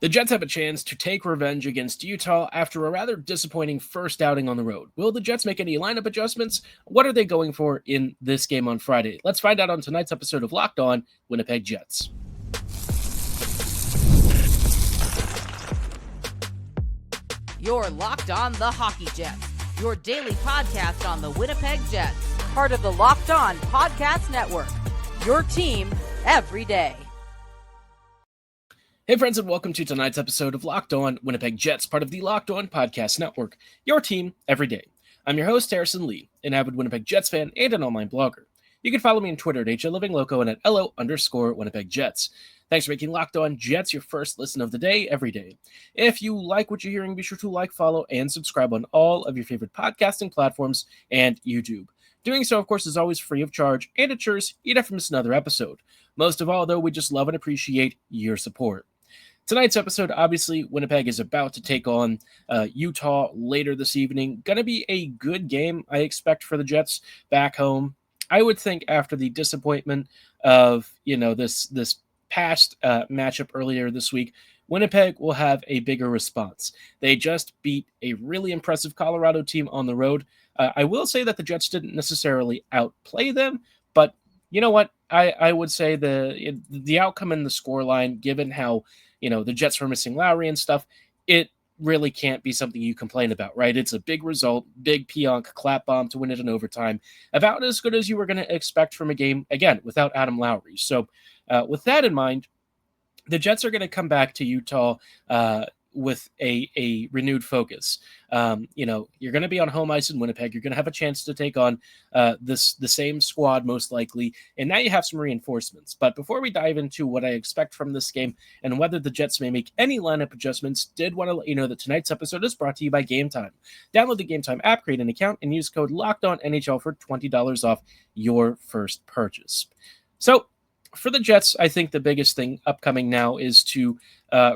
The Jets have a chance to take revenge against Utah after a rather disappointing first outing on the road. Will the Jets make any lineup adjustments? What are they going for in this game on Friday? Let's find out on tonight's episode of Locked On Winnipeg Jets. You're Locked On the Hockey Jets, your daily podcast on the Winnipeg Jets, part of the Locked On Podcast Network, your team every day. Hey friends, and welcome to tonight's episode of Locked On Winnipeg Jets, part of the Locked On Podcast Network, your team every day. I'm your host, Harrison Lee, an avid Winnipeg Jets fan and an online blogger. You can follow me on Twitter at HLivingLoco and at LO_Winnipeg Jets. Thanks for making Locked On Jets your first listen of the day every day. If you like what you're hearing, be sure to like, follow, and subscribe on all of your favorite podcasting platforms and YouTube. Doing so, of course, is always free of charge, and ensures you never miss another episode. Most of all, though, we just love and appreciate your support. Tonight's episode, obviously, Winnipeg is about to take on Utah later this evening. Going to be a good game, I expect, for the Jets back home. I would think after the disappointment of, this past matchup earlier this week, Winnipeg will have a bigger response. They just beat a really impressive Colorado team on the road. I will say that the Jets didn't necessarily outplay them, but you know what? I would say the outcome in the scoreline, given how the Jets were missing Lowry and stuff, it really can't be something you complain about, right? It's a big result, big Pionk clap bomb to win it in overtime, about as good as you were going to expect from a game, again, without Adam Lowry. So with that in mind, the Jets are going to come back to Utah with a renewed focus. You're going to be on home ice in Winnipeg. You're going to have a chance to take on the same squad, most likely, and now you have some reinforcements. But before we dive into what I expect from this game and whether the Jets may make any lineup adjustments, did want to let you know that tonight's episode is brought to you by Gametime. Download the Gametime app, create an account, and use code LOCKEDONNHL for $20 off your first purchase. So, for the Jets, I think the biggest thing upcoming now is to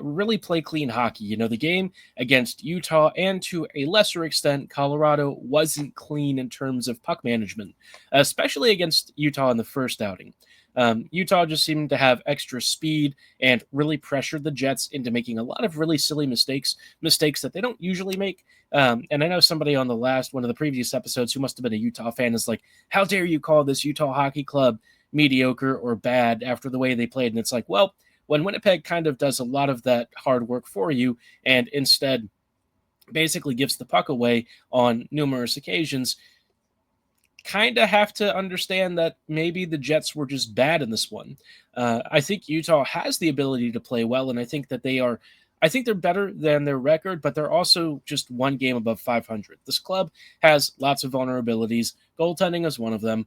really play clean hockey. The game against Utah and to a lesser extent, Colorado wasn't clean in terms of puck management, especially against Utah in the first outing. Utah just seemed to have extra speed and really pressured the Jets into making a lot of really silly mistakes that they don't usually make. And I know somebody on one of the previous episodes who must have been a Utah fan is like, how dare you call this Utah hockey club mediocre or bad after the way they played? And it's like, well, when Winnipeg kind of does a lot of that hard work for you and instead basically gives the puck away on numerous occasions, kind of have to understand that maybe the Jets were just bad in this one. I think Utah has the ability to play well, and I think they're better than their record, but they're also just one game above 500. This club has lots of vulnerabilities. Goaltending is one of them.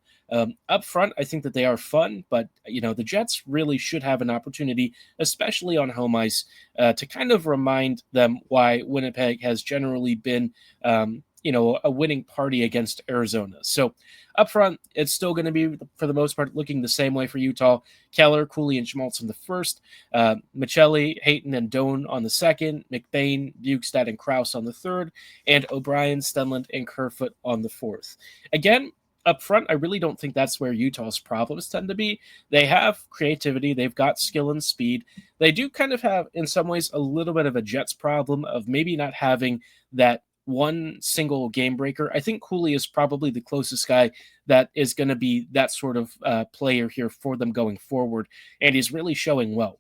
Up front, I think that they are fun, but the Jets really should have an opportunity, especially on home ice, to kind of remind them why Winnipeg has generally been a winning party against Arizona. So up front, it's still going to be, for the most part, looking the same way for Utah. Keller, Cooley, and Schmaltz on the first. Michelli, Hayton, and Doan on the second. McBain, Bukestad, and Krause on the third. And O'Brien, Stenlund, and Kerfoot on the fourth. Again, up front, I really don't think that's where Utah's problems tend to be. They have creativity. They've got skill and speed. They do kind of have, in some ways, a little bit of a Jets problem of maybe not having that one single game breaker. I think Cooley is probably the closest guy that is going to be that sort of player here for them going forward, and he's really showing well.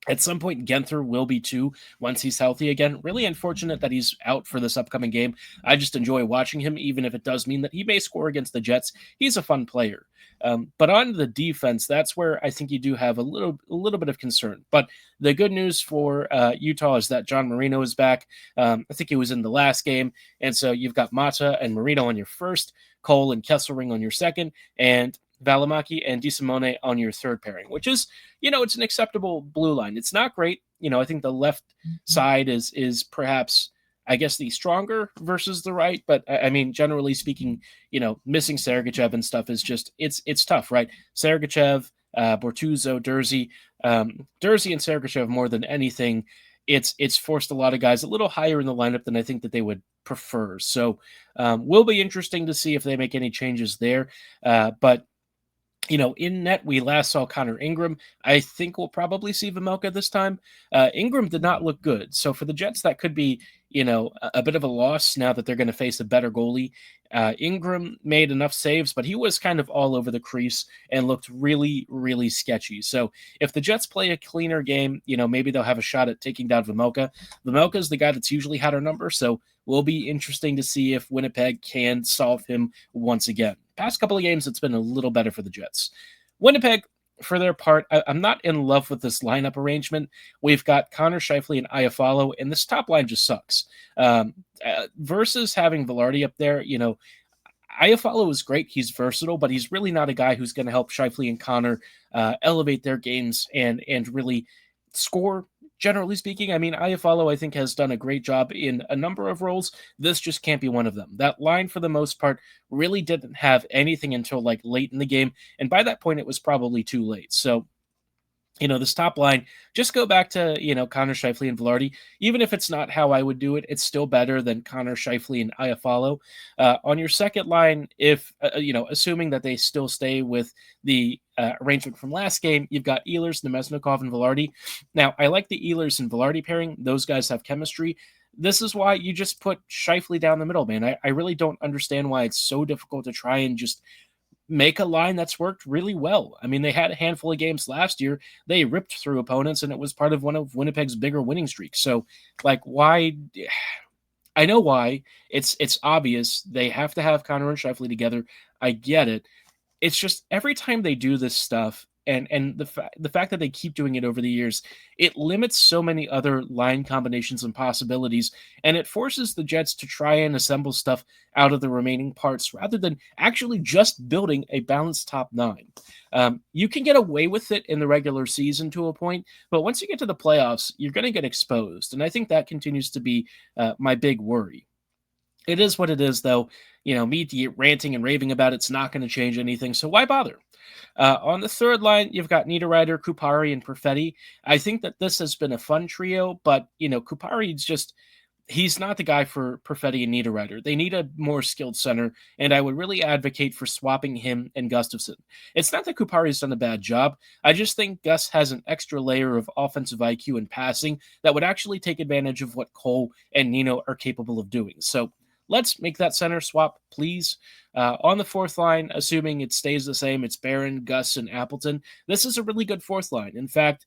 At some point, Genther will be too once he's healthy again. Really unfortunate that he's out for this upcoming game. I just enjoy watching him, even if it does mean that he may score against the Jets. He's a fun player. But on the defense, that's where I think you do have a little bit of concern. But the good news for Utah is that John Marino is back. I think he was in the last game. And so you've got Mata and Marino on your first, Cole and Kesselring on your second, and Valimaki and DeSimone on your third pairing, which is, it's an acceptable blue line. It's not great. I think the left side is perhaps, I guess, the stronger versus the right. But I mean, generally speaking, missing Sergachev and stuff is just, it's tough, right? Sergachev, Bortuzzo, Durzi and Sergachev more than anything. It's forced a lot of guys a little higher in the lineup than I think that they would prefer. So will be interesting to see if they make any changes there. But In net, we last saw Connor Ingram. I think we'll probably see Vejmelka this time. Ingram did not look good. So for the Jets, that could be, a bit of a loss now that they're going to face a better goalie. Ingram made enough saves, but he was kind of all over the crease and looked really, really sketchy. So if the Jets play a cleaner game, maybe they'll have a shot at taking down Vejmelka. Vejmelka is the guy that's usually had our number, so will be interesting to see if Winnipeg can solve him once again. Past couple of games, it's been a little better for the Jets. Winnipeg, for their part, I'm not in love with this lineup arrangement. We've got Connor Scheifele and Iafallo, and this top line just sucks. Versus having Vilardi up there, Iafallo is great. He's versatile, but he's really not a guy who's going to help Scheifele and Connor elevate their games and really score. Generally speaking, I mean, Iafallo, I think, has done a great job in a number of roles. This just can't be one of them. That line, for the most part, really didn't have anything until like late in the game. And by that point, it was probably too late. So, this top line, just go back to, Connor Scheifele and Vilardi. Even if it's not how I would do it, it's still better than Connor Scheifele and Iafallo. On your second line, if, assuming that they still stay with the arrangement from last game, you've got Ehlers, Nemesnikov, and Vilardi. Now, I like the Ehlers and Vilardi pairing. Those guys have chemistry. This is why you just put Scheifele down the middle, man. I really don't understand why it's so difficult to try and just make a line that's worked really well. I mean, they had a handful of games last year. They ripped through opponents, and it was part of one of Winnipeg's bigger winning streaks. So, why? I know why. It's obvious. They have to have Connor and Scheifele together. I get it. It's just every time they do this stuff, and the fact that they keep doing it over the years, it limits so many other line combinations and possibilities, and it forces the Jets to try and assemble stuff out of the remaining parts rather than actually just building a balanced top nine. You can get away with it in the regular season to a point, but once you get to the playoffs, you're going to get exposed, and I think that continues to be my big worry. It is what it is, though. Me ranting and raving about it's not going to change anything, so why bother? On the third line, you've got Niederreiter, Kupari, and Perfetti. I think that this has been a fun trio, but, Kupari's he's not the guy for Perfetti and Niederreiter. They need a more skilled center, and I would really advocate for swapping him and Gustafsson. It's not that Kupari's done a bad job. I just think Gus has an extra layer of offensive IQ and passing that would actually take advantage of what Cole and Nino are capable of doing. So, let's make that center swap, please. On the fourth line, assuming it stays the same, it's Barron, Gus, and Appleton. This is a really good fourth line. In fact,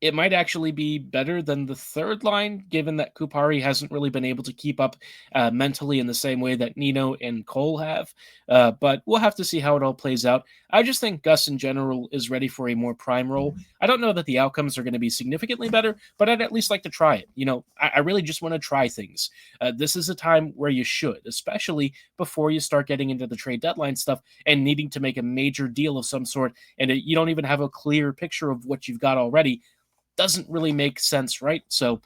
it might actually be better than the third line, given that Kupari hasn't really been able to keep up mentally in the same way that Nino and Cole have. But we'll have to see how it all plays out. I just think Gus in general is ready for a more prime role. I don't know that the outcomes are going to be significantly better, but I'd at least like to try it. I really just want to try things. This is a time where you should, especially before you start getting into the trade deadline stuff and needing to make a major deal of some sort, and you don't even have a clear picture of what you've got already. Doesn't really make sense, right? So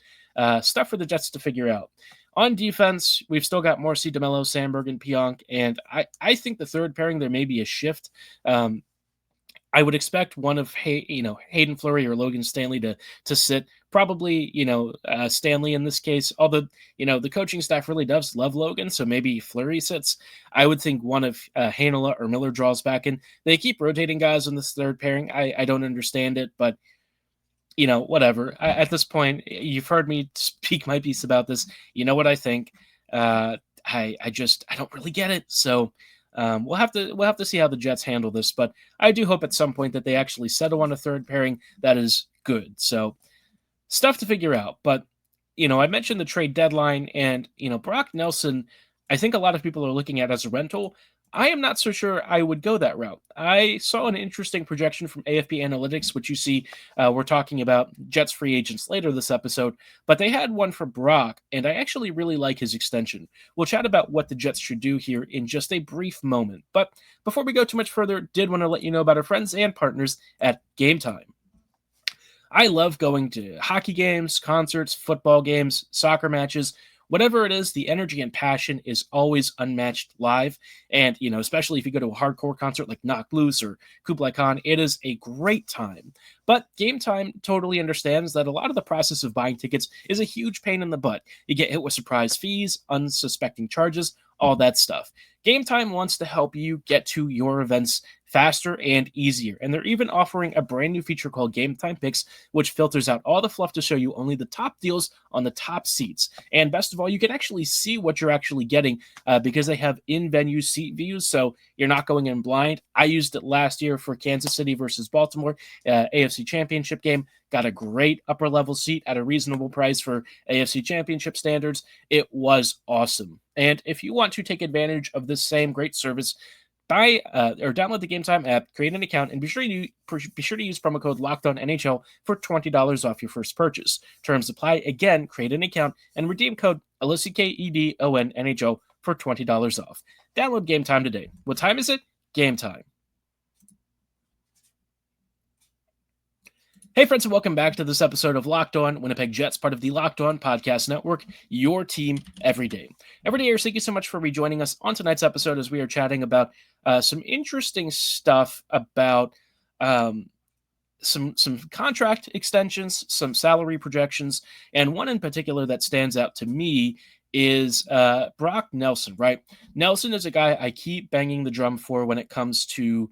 stuff for the Jets to figure out. On defense, we've still got Morrissey, DeMello, Sandberg, and Pionk, and I think the third pairing, there may be a shift. I would expect one of Hayden Fleury or Logan Stanley to sit. Probably, Stanley in this case, although, the coaching staff really does love Logan, so maybe Fleury sits. I would think one of Heinola or Miller draws back in. They keep rotating guys in this third pairing. I don't understand it, but whatever. At this point, you've heard me speak my piece about this. You know what I think. I don't really get it. So we'll have to see how the Jets handle this. But I do hope at some point that they actually settle on a third pairing that is good. So stuff to figure out. But I mentioned the trade deadline, and Brock Nelson, I think a lot of people are looking at as a rental. I am not so sure I would go that route. I saw an interesting projection from AFP Analytics, which you see we're talking about Jets free agents later this episode, but they had one for Brock, and I actually really like his extension. We'll chat about what the Jets should do here in just a brief moment. But before we go too much further, did want to let you know about our friends and partners at Gametime. I love going to hockey games, concerts, football games, soccer matches. Whatever it is, the energy and passion is always unmatched live. And, especially if you go to a hardcore concert like Knocked Loose or Kublai Khan, it is a great time. But Gametime totally understands that a lot of the process of buying tickets is a huge pain in the butt. You get hit with surprise fees, unsuspecting charges, all that stuff. Gametime wants to help you get to your events faster and easier. And they're even offering a brand new feature called Gametime Picks, which filters out all the fluff to show you only the top deals on the top seats. And best of all, you can actually see what you're actually getting because they have in-venue seat views, so you're not going in blind. I used it last year for Kansas City versus Baltimore AFC Championship game. Got a great upper-level seat at a reasonable price for AFC Championship standards. It was awesome. And if you want to take advantage of this same great service, buy or download the Gametime app, create an account, and be sure to use promo code LOCKEDONNHL for $20 off your first purchase. Terms apply. Again, create an account and redeem code LOCKEDONNHL for $20 off. Download Gametime today. What time is it? Gametime. Hey friends, and welcome back to this episode of Locked On Winnipeg Jets, part of the Locked On Podcast Network, your team every day. Everydayers, thank you so much for rejoining us on tonight's episode as we are chatting about some interesting stuff about some contract extensions, some salary projections, and one in particular that stands out to me is Brock Nelson, right? Nelson is a guy I keep banging the drum for when it comes to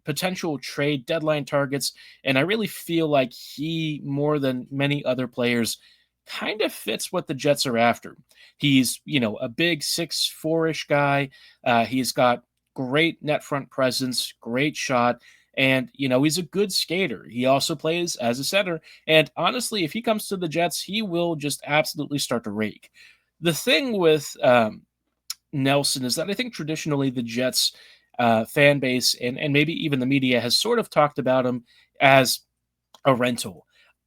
potential trade deadline targets, and I really feel like he, more than many other players, kind of fits what the Jets are after. He's, a big 6'4"-ish guy. He's got great net front presence, great shot, and, he's a good skater. He also plays as a center, and honestly, if he comes to the Jets, he will just absolutely start to rake. The thing with Nelson is that I think traditionally the Jets fan base and maybe even the media has sort of talked about him as a rental.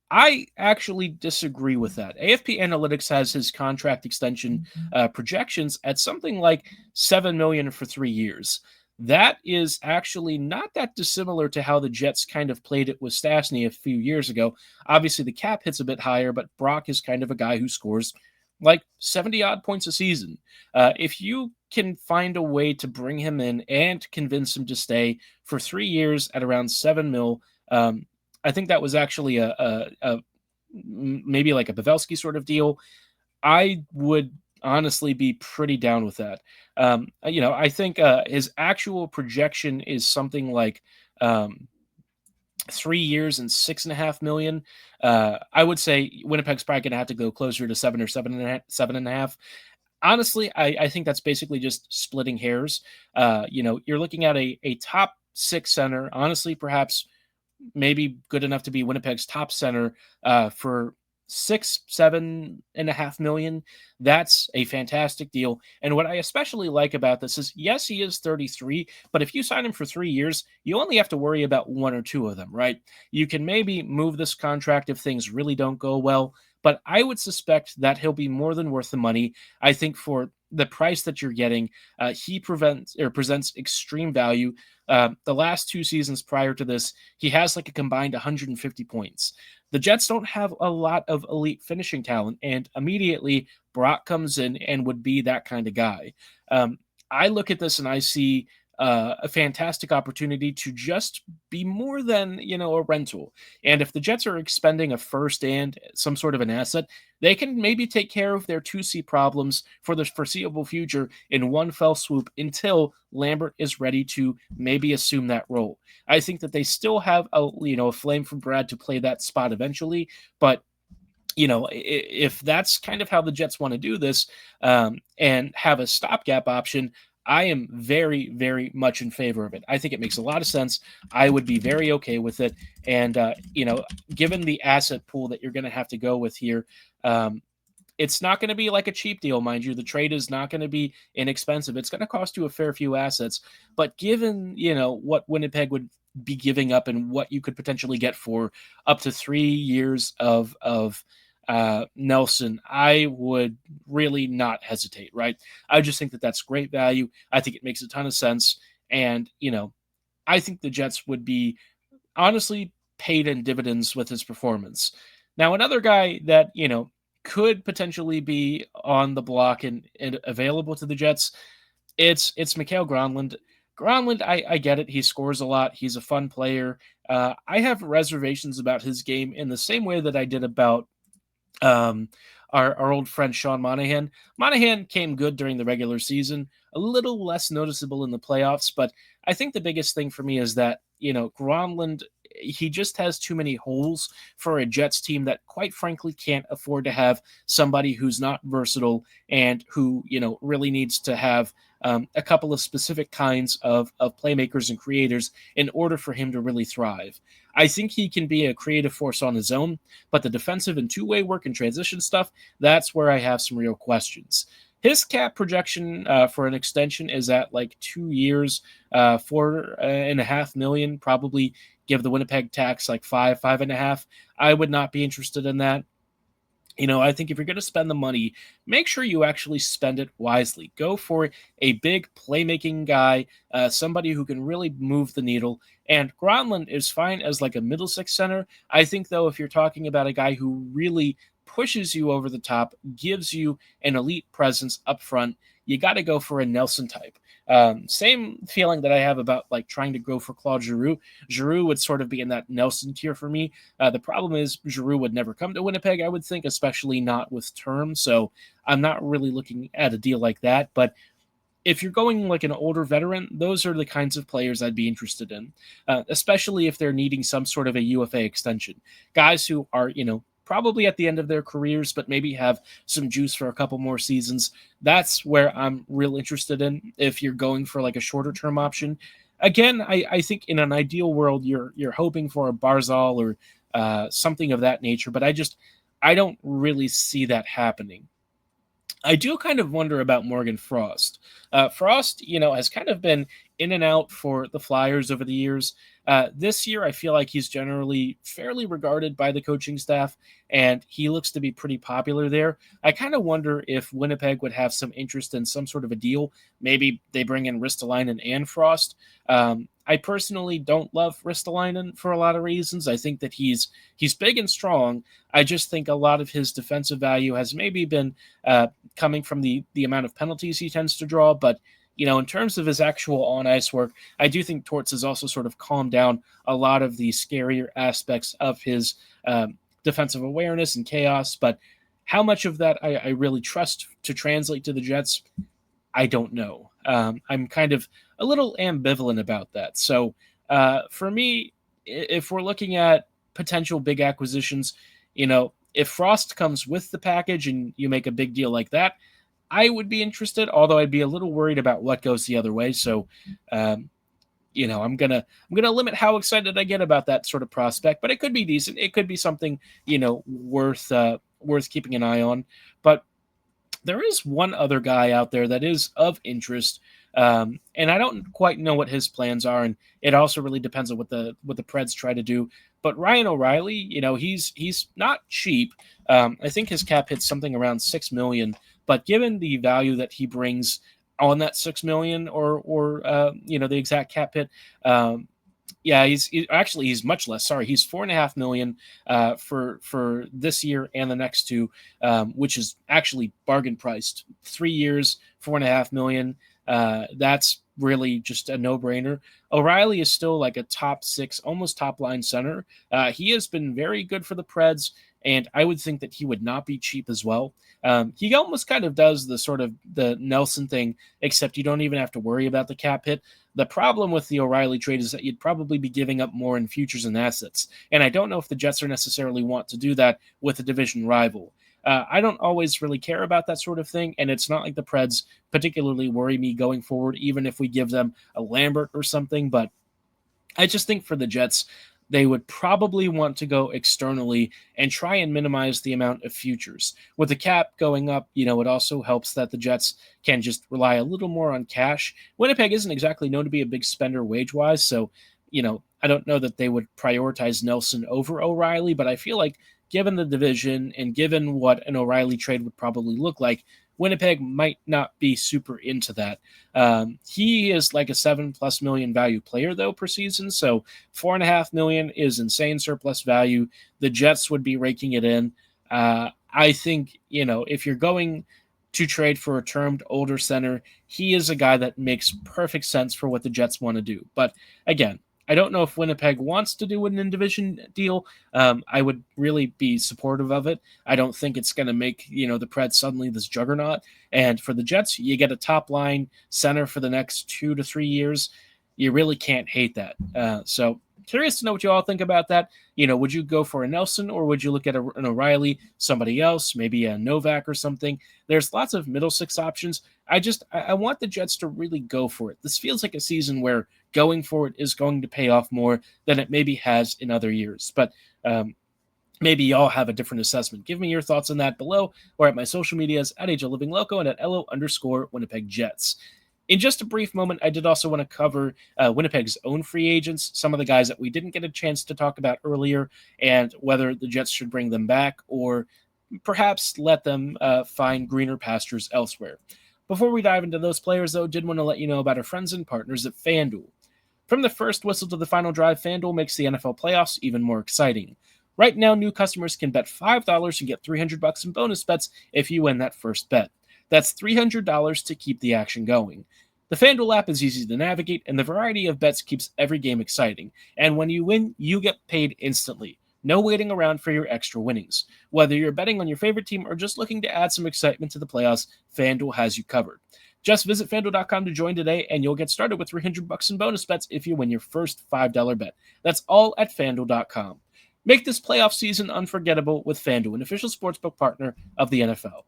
I actually disagree with that. AFP Analytics has his contract extension projections at something like $7 million for 3 years. That is actually not that dissimilar to how the Jets kind of played it with Stastny a few years ago. Obviously, the cap hits a bit higher, but Brock is kind of a guy who scores like 70-odd points a season. If you can find a way to bring him in and convince him to stay for 3 years at around $7 million, I think that was actually a maybe like a Pavelski sort of deal. I would honestly be pretty down with that. I think his actual projection is something like 3 years and $6.5 million. I would say Winnipeg's probably going to have to go closer to 7 or 7.5. Honestly, I think that's basically just splitting hairs. You're looking at a top 6 center, honestly, perhaps maybe good enough to be Winnipeg's top center for $7.5 million. That's a fantastic deal. And what I especially like about this is, yes, he is 33, but if you sign him for 3 years, you only have to worry about 1 or 2 of them, right? You can maybe move this contract if things really don't go well, but I would suspect that he'll be more than worth the money. I think for the price that you're getting, he presents extreme value. The last 2 seasons prior to this, he has like a combined 150 points. The Jets don't have a lot of elite finishing talent, and immediately Brock comes in and would be that kind of guy. I look at this and I see a fantastic opportunity to just be more than, a rental. And if the Jets are expending a first and some sort of an asset, they can maybe take care of their 2C problems for the foreseeable future in one fell swoop until Lambert is ready to maybe assume that role. I think that they still have a flame from Brad to play that spot eventually, but if that's kind of how the Jets want to do this and have a stopgap option, I am very, very much in favor of it. I think it makes a lot of sense. I would be very okay with it. And, given the asset pool that you're going to have to go with here, it's not going to be like a cheap deal, mind you. The trade is not going to be inexpensive. It's going to cost you a fair few assets. But given, what Winnipeg would be giving up and what you could potentially get for up to 3 years of Nelson, I would really not hesitate, right? I just think that that's great value. I think it makes a ton of sense. And, I think the Jets would be honestly paid in dividends with his performance. Now, another guy that, could potentially be on the block and available to the Jets, it's Mikael Granlund. Granlund, I get it. He scores a lot. He's a fun player. I have reservations about his game in the same way that I did about Um, our old friend Sean Monahan. Monahan came good during the regular season, a little less noticeable in the playoffs, but I think the biggest thing for me is that, Gronlund, he just has too many holes for a Jets team that, quite frankly, can't afford to have somebody who's not versatile and who, really needs to have a couple of specific kinds of playmakers and creators in order for him to really thrive. I think he can be a creative force on his own, but the defensive and two-way work and transition stuff, that's where I have some real questions. His cap projection for an extension is at like 2 years, $4.5 million. Probably give the Winnipeg tax like 5.5. I would not be interested in that. I think if you're going to spend the money, make sure you actually spend it wisely. Go for a big playmaking guy, somebody who can really move the needle. And Gronlund is fine as like a middle six center. I think, though, if you're talking about a guy who really pushes you over the top, gives you an elite presence up front, you got to go for a Nelson type. Same feeling that I have about like trying to go for Claude Giroux. Giroux would sort of be in that Nelson tier for me. The problem is Giroux would never come to Winnipeg, I would think, especially not with term. So I'm not really looking at a deal like that. But if you're going like an older veteran, those are the kinds of players I'd be interested in, especially if they're needing some sort of a UFA extension. Guys who are, probably at the end of their careers, but maybe have some juice for a couple more seasons. That's where I'm real interested in if you're going for like a shorter term option. Again, I think in an ideal world, you're hoping for a Barzal or something of that nature, but I don't really see that happening. I do kind of wonder about Morgan Frost. Frost, has kind of been in and out for the Flyers over the years. This year, I feel like he's generally fairly regarded by the coaching staff, and he looks to be pretty popular there. I kind of wonder if Winnipeg would have some interest in some sort of a deal. Maybe they bring in Ristolainen and Frost. I personally don't love Ristolainen for a lot of reasons. I think that he's big and strong. I just think a lot of his defensive value has maybe been coming from the amount of penalties he tends to draw. But, in terms of his actual on-ice work, I do think Torts has also sort of calmed down a lot of the scarier aspects of his defensive awareness and chaos. But how much of that I really trust to translate to the Jets, I don't know. I'm kind of a little ambivalent about that. So for me, if we're looking at potential big acquisitions, if Frost comes with the package and you make a big deal like that, I would be interested, although I'd be a little worried about what goes the other way. So, I'm gonna limit how excited I get about that sort of prospect, but it could be decent. It could be something, worth keeping an eye on. But there is one other guy out there that is of interest, and I don't quite know what his plans are, and it also really depends on what the Preds try to do. But Ryan O'Reilly, he's not cheap. I think his cap hits something around $6 million, but given the value that he brings on that $6 million, or the exact cap hit, yeah, he's much less. Sorry, he's $4.5 million for this year and the next two, which is actually bargain priced. 3 years, $4.5 million. That's really just a no-brainer. O'Reilly is still like a top six, almost top line center. He has been very good for the Preds, and I would think that he would not be cheap as well. He almost kind of does the sort of the Nelson thing, except you don't even have to worry about the cap hit. The problem with the O'Reilly trade is that you'd probably be giving up more in futures and assets, and I don't know if the Jets are necessarily want to do that with a division rival. I don't always really care about that sort of thing, and it's not like the Preds particularly worry me going forward, even if we give them a Lambert or something. But I just think for the Jets, they would probably want to go externally and try and minimize the amount of futures. With the cap going up, it also helps that the Jets can just rely a little more on cash. Winnipeg isn't exactly known to be a big spender wage-wise, so, I don't know that they would prioritize Nelson over O'Reilly, but I feel like given the division and given what an O'Reilly trade would probably look like, Winnipeg might not be super into that. He is like a $7+ million value player, though, per season. So $4.5 million is insane surplus value. The Jets would be raking it in. I think, if you're going to trade for a termed older center, he is a guy that makes perfect sense for what the Jets want to do. But again, I don't know if Winnipeg wants to do an in-division deal. I would really be supportive of it. I don't think it's going to make, the Preds suddenly this juggernaut. And for the Jets, you get a top-line center for the next 2 to 3 years. You really can't hate that. So curious to know what you all think about that. Would you go for a Nelson, or would you look at an O'Reilly, somebody else, maybe a Novak or something? There's lots of middle six options. I want the Jets to really go for it. This feels like a season where going for it is going to pay off more than it maybe has in other years. But maybe y'all have a different assessment. Give me your thoughts on that below, or at my social medias at AgelLivingLoco and at LO_Winnipeg Jets. In just a brief moment, I did also want to cover Winnipeg's own free agents, some of the guys that we didn't get a chance to talk about earlier, and whether the Jets should bring them back or perhaps let them find greener pastures elsewhere. Before we dive into those players, though, did want to let you know about our friends and partners at FanDuel. From the first whistle to the final drive, FanDuel makes the NFL playoffs even more exciting. Right now, new customers can bet $5 and get $300 in bonus bets if you win that first bet. That's $300 to keep the action going. The FanDuel app is easy to navigate, and the variety of bets keeps every game exciting. And when you win, you get paid instantly. No waiting around for your extra winnings. Whether you're betting on your favorite team or just looking to add some excitement to the playoffs, FanDuel has you covered. Just visit FanDuel.com to join today, and you'll get started with $300 in bonus bets if you win your first $5 bet. That's all at FanDuel.com. Make this playoff season unforgettable with FanDuel, an official sportsbook partner of the NFL.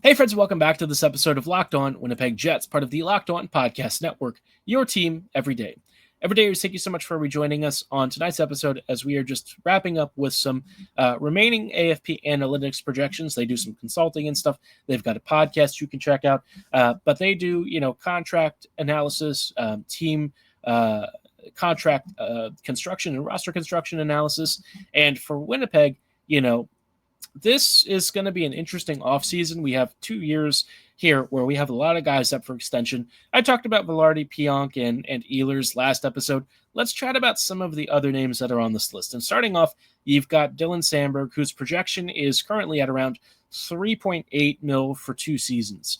Hey friends, welcome back to this episode of Locked On Winnipeg Jets, part of the Locked On Podcast Network, your team every day. Every day, thank you so much for rejoining us on tonight's episode as we are just wrapping up with some remaining AFP analytics projections. They do some consulting and stuff. They've got a podcast you can check out, but they do, contract analysis, team contract construction and roster construction analysis. And for Winnipeg, this is going to be an interesting offseason. We have 2 years here where we have a lot of guys up for extension. I talked about Velarde, Pionk, and Ehlers last episode. Let's chat about some of the other names that are on this list. And starting off, you've got Dylan Samberg, whose projection is currently at around $3.8 million for 2 seasons.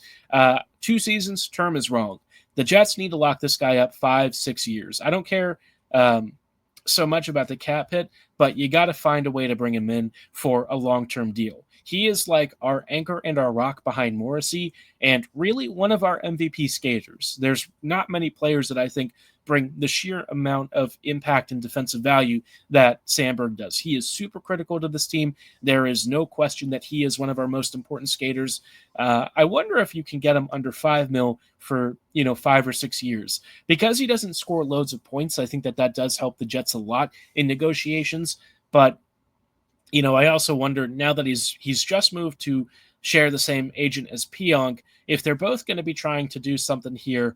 2 seasons, term is wrong. The Jets need to lock this guy up 5-6 years. I don't care so much about the cap hit, but you got to find a way to bring him in for a long-term deal. He is like our anchor and our rock behind Morrissey, and really one of our MVP skaters. There's not many players that I think bring the sheer amount of impact and defensive value that Samberg does. He is super critical to this team. There is no question that he is one of our most important skaters. I wonder if you can get him under $5 million for 5 or 6 years. Because he doesn't score loads of points, I think that does help the Jets a lot in negotiations. But I also wonder, now that he's just moved to share the same agent as Pionk, if they're both going to be trying to do something here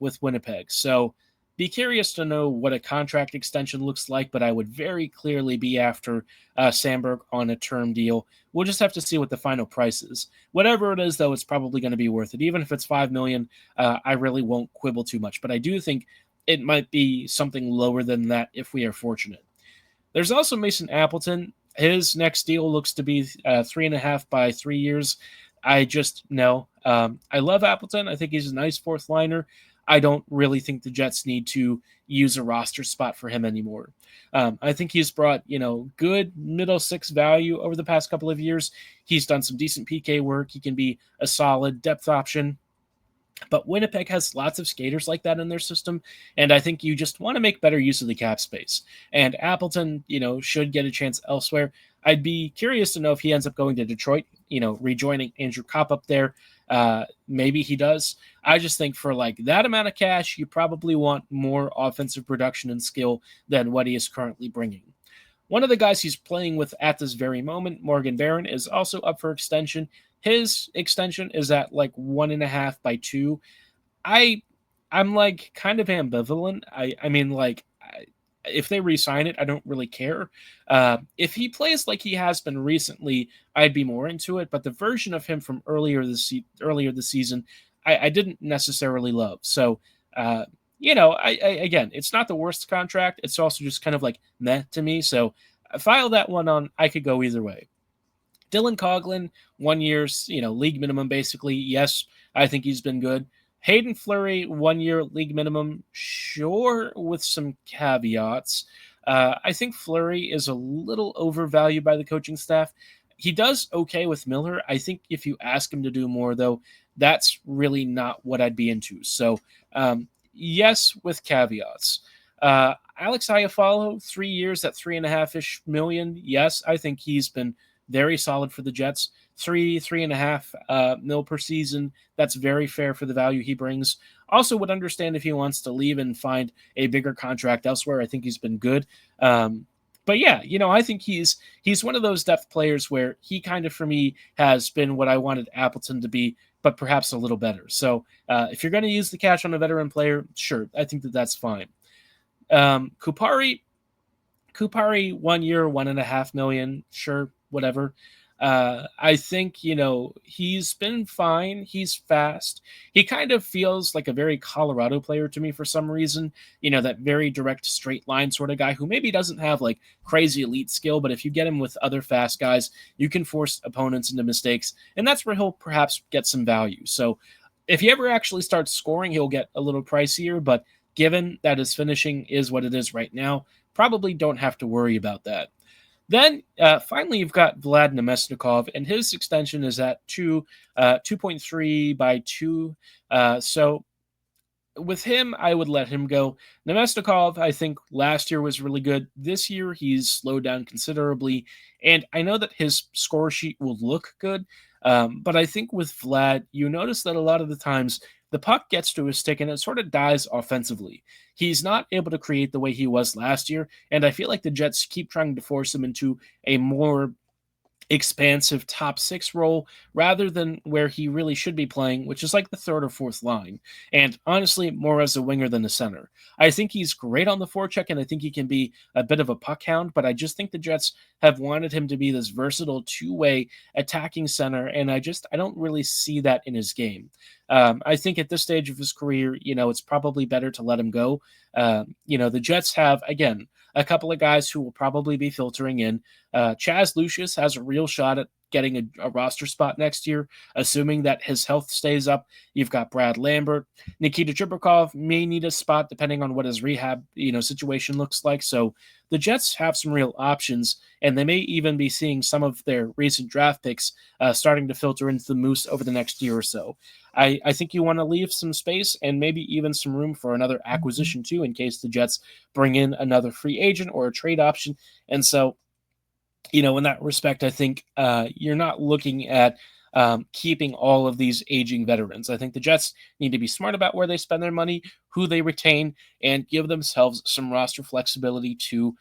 with Winnipeg. So be curious to know what a contract extension looks like, but I would very clearly be after Samberg on a term deal. We'll just have to see what the final price is. Whatever it is, though, it's probably going to be worth it. Even if it's $5 million, I really won't quibble too much. But I do think it might be something lower than that if we are fortunate. There's also Mason Appleton. His next deal looks to be 3.5 by 3 years. I just know. I love Appleton. I think he's a nice fourth liner. I don't really think the Jets need to use a roster spot for him anymore. I think he's brought, good middle six value over the past couple of years. He's done some decent PK work. He can be a solid depth option. But Winnipeg has lots of skaters like that in their system, and I think you just want to make better use of the cap space. And Appleton, should get a chance elsewhere. I'd be curious to know if he ends up going to Detroit, rejoining Andrew Kopp up there. Maybe he does. I just think for that amount of cash, you probably want more offensive production and skill than what he is currently bringing. One of the guys he's playing with at this very moment, Morgan Barron, is also up for extension. His extension is at 1.5 by 2. I'm kind of ambivalent. I mean, if they re-sign it, I don't really care. If he plays like he has been recently, I'd be more into it. But the version of him from earlier this season, I didn't necessarily love. So, again, it's not the worst contract. It's also just kind of meh to me. So, file that one on. I could go either way. Dylan Coughlin, 1 year, league minimum basically. Yes, I think he's been good. Hayden Fleury, 1 year league minimum, sure, with some caveats. I think Fleury is a little overvalued by the coaching staff. He does okay with Miller. I think if you ask him to do more, though, that's really not what I'd be into. So, yes, with caveats. Alex Iafallo, 3 years at 3.5-ish million. Yes, I think he's been very solid for the Jets. 3.5 mil per season. That's very fair for the value he brings. Also would understand if he wants to leave and find a bigger contract elsewhere. I think he's been good. But yeah, I think he's one of those depth players where he kind of, for me, has been what I wanted Appleton to be, but perhaps a little better. So if you're going to use the cash on a veteran player, sure, I think that's fine. Kupari, 1 year, 1.5 million, sure, whatever. I think, he's been fine. He's fast. He kind of feels like a very Colorado player to me for some reason. That very direct, straight line sort of guy who maybe doesn't have like crazy elite skill, but if you get him with other fast guys, you can force opponents into mistakes, and that's where he'll perhaps get some value. So if he ever actually starts scoring, he'll get a little pricier, but given that his finishing is what it is right now, probably don't have to worry about that. Then finally, you've got Vlad Nemesnikov, and his extension is at 2.3 by 2. So with him, I would let him go. Nemesnikov, I think last year was really good. This year, he's slowed down considerably, and I know that his score sheet will look good, but I think with Vlad, you notice that a lot of the times the puck gets to his stick and it sort of dies offensively. He's not able to create the way he was last year, and I feel like the Jets keep trying to force him into a more expansive top 6 role rather than where he really should be playing, which is like the third or fourth line. And honestly, more as a winger than a center. I think he's great on the forecheck, and I think he can be a bit of a puck hound, but I just think the Jets have wanted him to be this versatile two-way attacking center, and I don't really see that in his game. I think at this stage of his career, it's probably better to let him go. The Jets have, again, a couple of guys who will probably be filtering in. Chaz Lucius has a real shot at getting a roster spot next year, assuming that his health stays up. You've got Brad Lambert. Nikita Tribrikov may need a spot depending on what his rehab, situation looks like. So the Jets have some real options, and they may even be seeing some of their recent draft picks starting to filter into the Moose over the next year or so. I think you want to leave some space and maybe even some room for another acquisition too, in case the Jets bring in another free agent or a trade option. And so, in that respect, I think you're not looking at keeping all of these aging veterans. I think the Jets need to be smart about where they spend their money, who they retain, and give themselves some roster flexibility to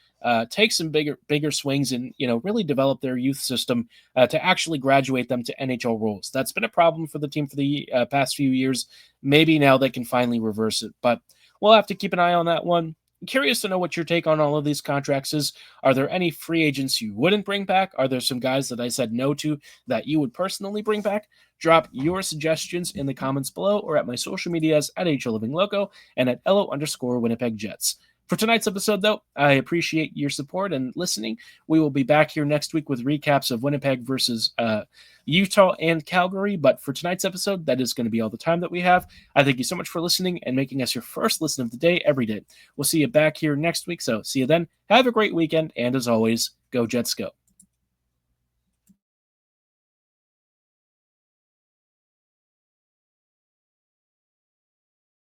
take some bigger swings and, really develop their youth system to actually graduate them to NHL roles. That's been a problem for the team for the past few years. Maybe now they can finally reverse it, but we'll have to keep an eye on that one. Curious to know what your take on all of these contracts is. Are there any free agents you wouldn't bring back? Are there some guys that I said no to that you would personally bring back? Drop your suggestions in the comments below or at my social medias at HLivingLoco and at @LO_Winnipeg Jets. For tonight's episode, though, I appreciate your support and listening. We will be back here next week with recaps of Winnipeg versus Utah and Calgary. But for tonight's episode, that is going to be all the time that we have. I thank you so much for listening and making us your first listen of the day every day. We'll see you back here next week. So see you then. Have a great weekend. And as always, go Jets go.